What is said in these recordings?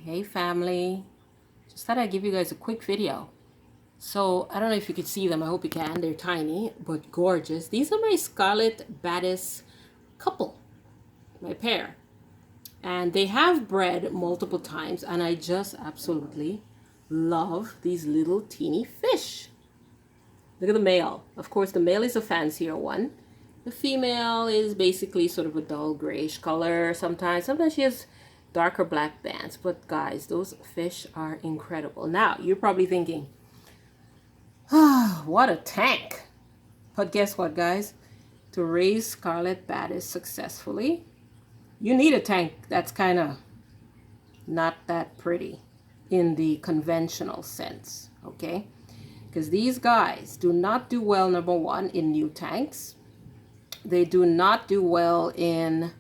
Hey family, just thought I'd give you guys a quick video. So I don't know if you could see them. I hope you can. They're tiny but gorgeous. These are my Scarlet Badis couple, my pair, and they have bred multiple times, and I just absolutely love these little teeny fish. Look at the male. Of course, the male is a fancier one. The female is basically sort of a dull grayish color. Sometimes she has darker black bands. But guys, those fish are incredible. Now, you're probably thinking, ah, what a tank. But guess what, guys? To raise Scarlet Badis successfully, you need a tank that's kind of not that pretty in the conventional sense, okay? Because these guys do not do well, number one, in new tanks. They do not do well in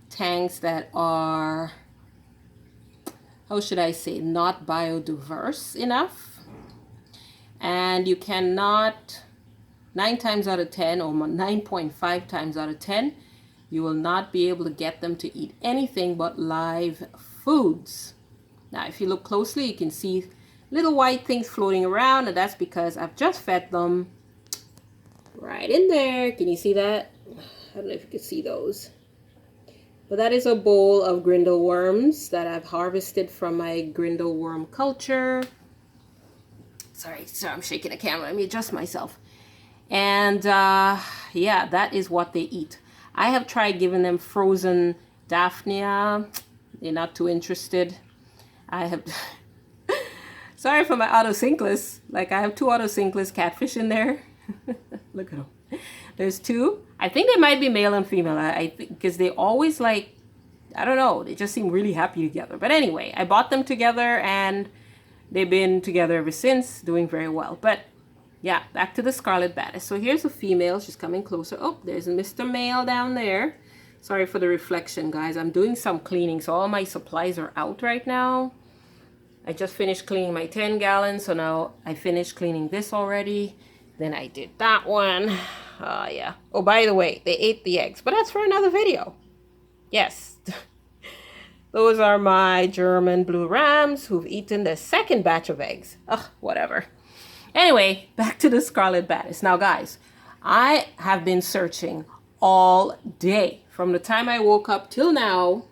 tanks that are, how should I say, not biodiverse enough. And you cannot, 9 times out of 10 or 9.5 times out of 10, you will not be able to get them to eat anything but live foods. Now, if you look closely, you can see little white things floating around, and that's because I've just fed them right in there. Can you see that? I don't know if you can see those. But that is a bowl of grindle worms that I've harvested from my grindle worm culture. Sorry, I'm shaking the camera. Let me adjust myself. And yeah, that is what they eat. I have tried giving them frozen Daphnia. They're not too interested. I have... Sorry for my autosynclus. Like, I have 2 autosynclus catfish in there. Look at them. There's 2. I think they might be male and female. I think because they always, like, I don't know. They just seem really happy together. But anyway, I bought them together and they've been together ever since, doing very well. But yeah, back to the Scarlet Badis. So here's the female. She's coming closer. Oh, there's Mr. Male down there. Sorry for the reflection, guys. I'm doing some cleaning, so all my supplies are out right now. I just finished cleaning my 10 gallons, so now I finished cleaning this already. Then I did that one. Yeah. Oh, by the way, they ate the eggs, but that's for another video. Yes. Those are my German blue rams who've eaten the second batch of eggs. Ugh, whatever. Anyway, back to the Scarlet Badis. Now, guys, I have been searching all day from the time I woke up till now.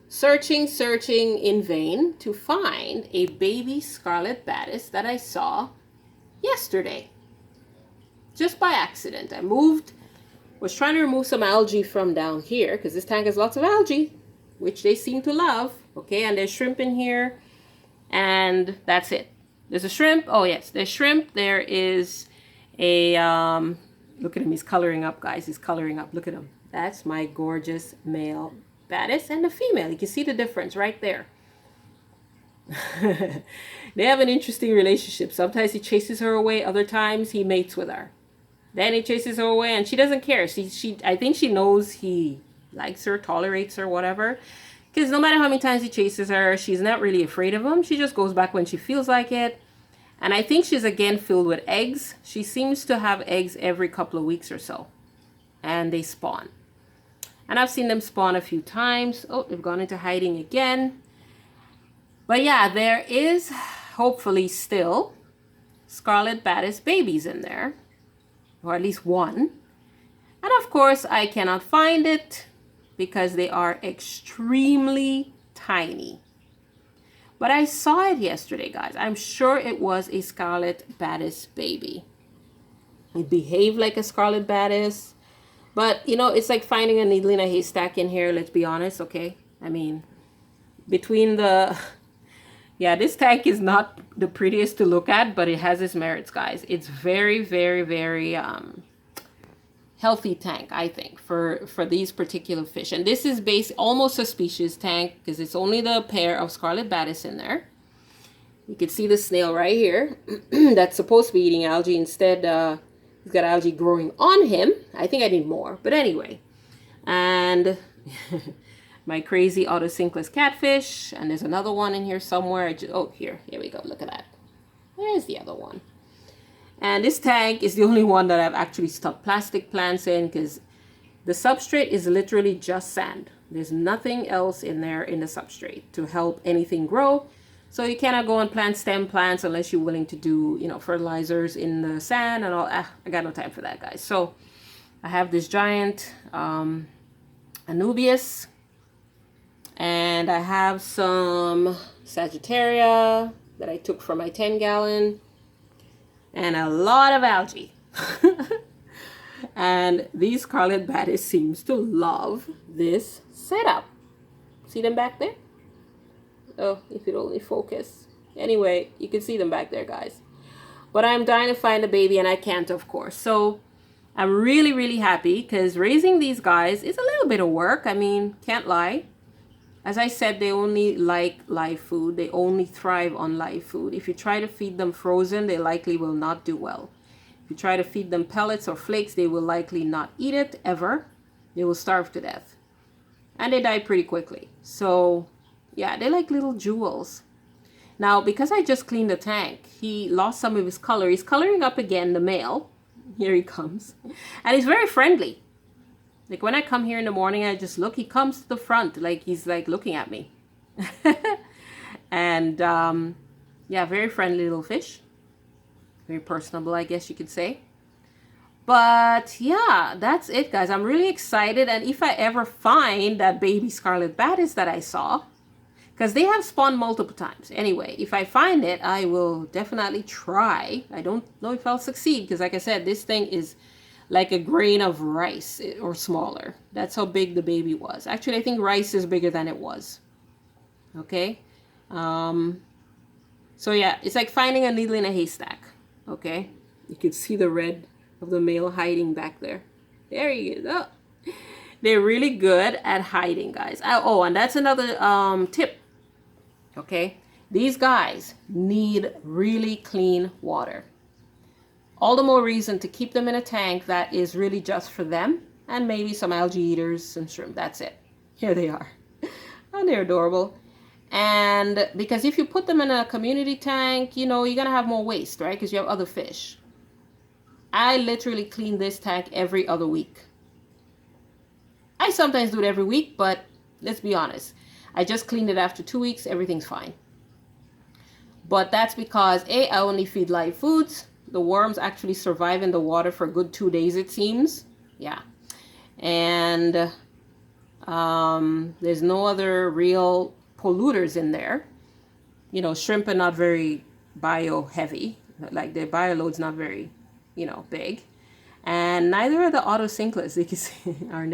Searching in vain to find a baby Scarlet Badis that I saw yesterday. Just by accident. I was trying to remove some algae from down here because this tank has lots of algae, which they seem to love. Okay, and there's shrimp in here, and that's it. There's a shrimp. Oh yes, there's shrimp. There is a, look at him, he's coloring up, guys. He's coloring up. Look at him. That's my gorgeous male Badis and the female. You can see the difference right there. They have an interesting relationship. Sometimes he chases her away. Other times he mates with her. Then he chases her away and she doesn't care. I think she knows he likes her, tolerates her, whatever. Because no matter how many times he chases her, she's not really afraid of him. She just goes back when she feels like it. And I think she's again filled with eggs. She seems to have eggs every couple of weeks or so. And they spawn. And I've seen them spawn a few times. Oh, they've gone into hiding again. But yeah, there is hopefully still Scarlet Badis babies in there. Or at least one. And of course, I cannot find it because they are extremely tiny. But I saw it yesterday, guys. I'm sure it was a Scarlet Badis baby. It behaved like a Scarlet Badis. But, you know, it's like finding a needle in a haystack in here, let's be honest, okay? I mean, between the... Yeah, this tank is not the prettiest to look at, but it has its merits, guys. It's very, very, very healthy tank, I think, for these particular fish. And this is almost a species tank because it's only the pair of Scarlet Badis in there. You can see the snail right here that's supposed to be eating algae. Instead, he's got algae growing on him. I think I need more, but anyway. And my crazy autosynclus catfish. And there's another one in here somewhere. Oh, here we go. Look at that. There's the other one. And this tank is the only one that I've actually stuck plastic plants in because the substrate is literally just sand. There's nothing else in there in the substrate to help anything grow. So you cannot go and plant stem plants unless you're willing to do, you know, fertilizers in the sand and all. I got no time for that, guys. So I have this giant Anubias, and I have some Sagittaria that I took from my 10-gallon, and a lot of algae. And these Scarlet Badis seems to love this setup. See them back there? Oh, if it only focus. Anyway, you can see them back there, guys. But I'm dying to find a baby, and I can't, of course. So I'm really, really happy because raising these guys is a little bit of work. I mean, can't lie. As I said, they only like live food. They only thrive on live food. If you try to feed them frozen, they likely will not do well. If you try to feed them pellets or flakes, they will likely not eat it ever. They will starve to death. And they die pretty quickly. So, yeah, they're like little jewels. Now, because I just cleaned the tank, he lost some of his color. He's coloring up again, the male. Here he comes. And he's very friendly. Like when I come here in the morning, I just look, he comes to the front, like he's like looking at me. And yeah, very friendly little fish. Very personable, I guess you could say. But yeah, that's it, guys. I'm really excited. And if I ever find that baby Scarlet Badis that I saw, because they have spawned multiple times. Anyway, if I find it, I will definitely try. I don't know if I'll succeed because, like I said, this thing is like a grain of rice or smaller. That's how big the baby was. Actually, I think rice is bigger than it was. Okay. So yeah, it's like finding a needle in a haystack. Okay. You can see the red of the male hiding back there. There he is. Oh. They're really good at hiding, guys. Oh, and that's another tip. Okay. These guys need really clean water. All the more reason to keep them in a tank that is really just for them and maybe some algae eaters, some shrimp. That's it. Here they are. And they're adorable. And because if you put them in a community tank, you know, you're going to have more waste, right? Because you have other fish. I literally clean this tank every other week. I sometimes do it every week, but let's be honest. I just cleaned it after 2 weeks. Everything's fine. But that's because, A, I only feed live foods. The worms actually survive in the water for a good 2 days, it seems. Yeah. And there's no other real polluters in there. You know, shrimp are not very bio-heavy. Like their bio-load's not very, you know, big. And neither are the autocinclus. You can see, aren't they?